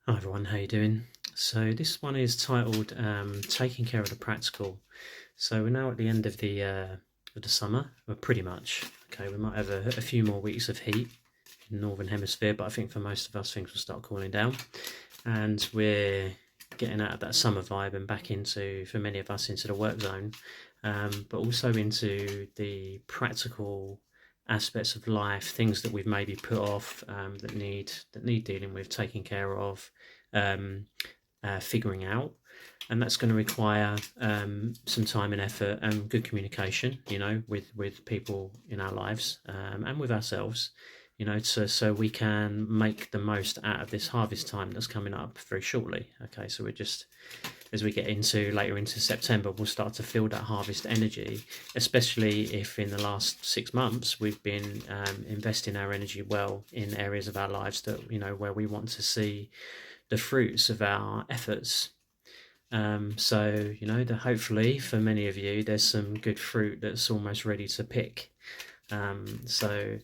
Hi everyone, how you doing? So this one is titled "Taking Care of the Practical." So we're now at the end of the summer. Well, pretty much. Okay, we might have a few more weeks of heat in the northern hemisphere, but I think for most of us things will start cooling down, and we're getting out of that summer vibe and back into, for many of us, into the work zone, but also into the practical aspects of life, things that we've maybe put off, that need dealing with, taking care of, um, figuring out, and that's going to require some time and effort and good communication, with people in our lives, and with ourselves, so we can make the most out of this harvest time that's coming up very shortly. Okay, so we're just, as we get into later into September, we'll start to feel that harvest energy, especially if in the last 6 months we've been investing our energy well in areas of our lives that, where we want to see the fruits of our efforts. So, hopefully for many of you, there's some good fruit that's almost ready to pick. So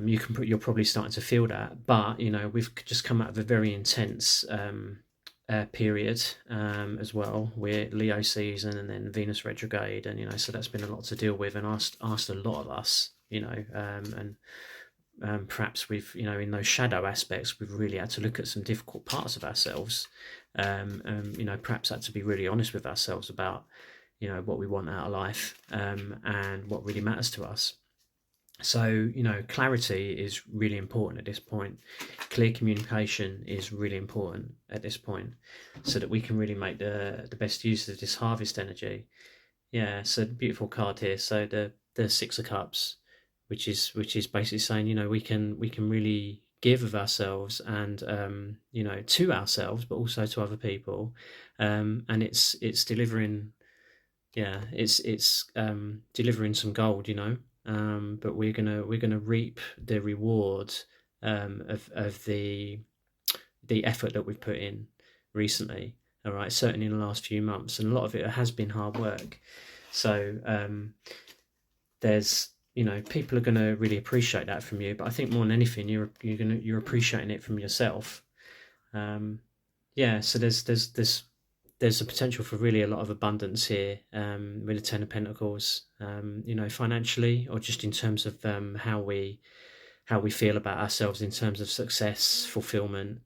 you're probably starting to feel that, but we've just come out of a very intense period as well. We're Leo season and then Venus retrograde, and so that's been a lot to deal with and asked a lot of us. And perhaps we've, in those shadow aspects, we've really had to look at some difficult parts of ourselves. Perhaps had to be really honest with ourselves about, what we want out of life, and what really matters to us. So, clarity is really important at this point. Clear communication is really important at this point, so that we can really make the best use of this harvest energy. Yeah, so beautiful card here. So the Six of Cups, which is basically saying, we can really give of ourselves and, to ourselves, but also to other people, and it's delivering. Yeah, it's delivering some gold, but we're gonna reap the reward of the effort that we've put in recently. All right, certainly in the last few months, and a lot of it has been hard work. So there's people are going to really appreciate that from you, but I think more than anything, you're appreciating it from yourself. um yeah, so there's a potential for really a lot of abundance here, with the Ten of Pentacles, financially, or just in terms of how we feel about ourselves in terms of success, fulfillment.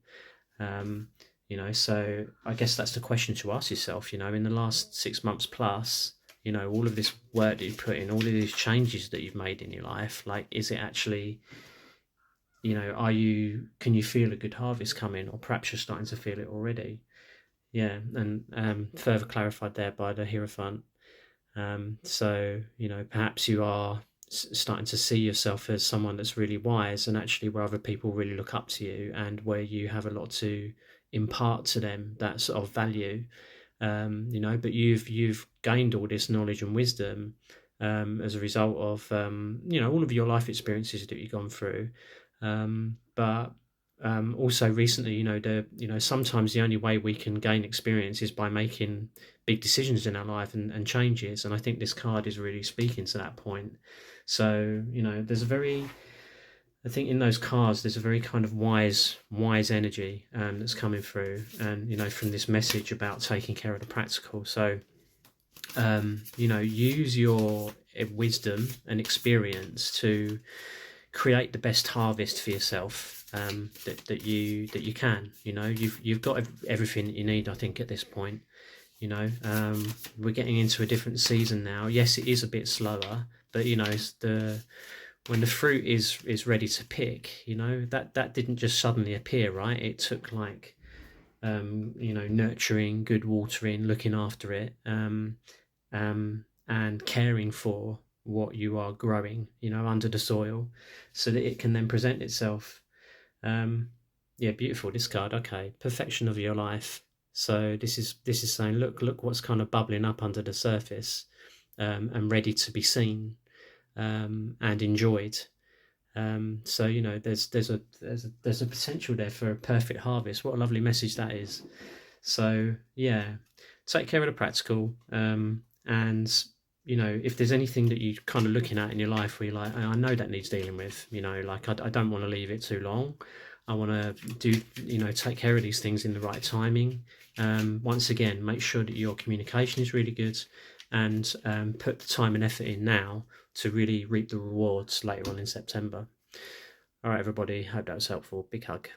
So I guess that's the question to ask yourself, in the last 6 months plus, all of this work that you put in, all of these changes that you've made in your life, like, is it actually, can you feel a good harvest coming, or perhaps you're starting to feel it already? Yeah, and further clarified there by the Hierophant. So, perhaps you are starting to see yourself as someone that's really wise, and actually where other people really look up to you, and where you have a lot to impart to them that's of value. But you've gained all this knowledge and wisdom, as a result of, all of your life experiences that you've gone through. But also recently, sometimes the only way we can gain experience is by making big decisions in our life, and changes. And I think this card is really speaking to that point. So, I think in those cards, there's a very kind of wise energy, that's coming through, and from this message about taking care of the practical. So, use your wisdom and experience to create the best harvest for yourself, that you can. You've got everything that you need, I think, at this point. We're getting into a different season now. Yes, it is a bit slower, but it's when the fruit is ready to pick, that didn't just suddenly appear, right? It took, like, nurturing, good watering, looking after it, and caring for what you are growing, under the soil, so that it can then present itself. Yeah, beautiful. This card, okay, perfection of your life. So this is saying, look what's kind of bubbling up under the surface, and ready to be seen, and enjoyed. So there's a potential there for a perfect harvest. What a lovely message that is. So yeah, take care of the practical, and if there's anything that you're kind of looking at in your life where you're like, I know that needs dealing with, like, I don't want to leave it too long. I want to do, take care of these things in the right timing. Once again, make sure that your communication is really good, and put the time and effort in now to really reap the rewards later on in September. All right, everybody, hope that was helpful. Big hug.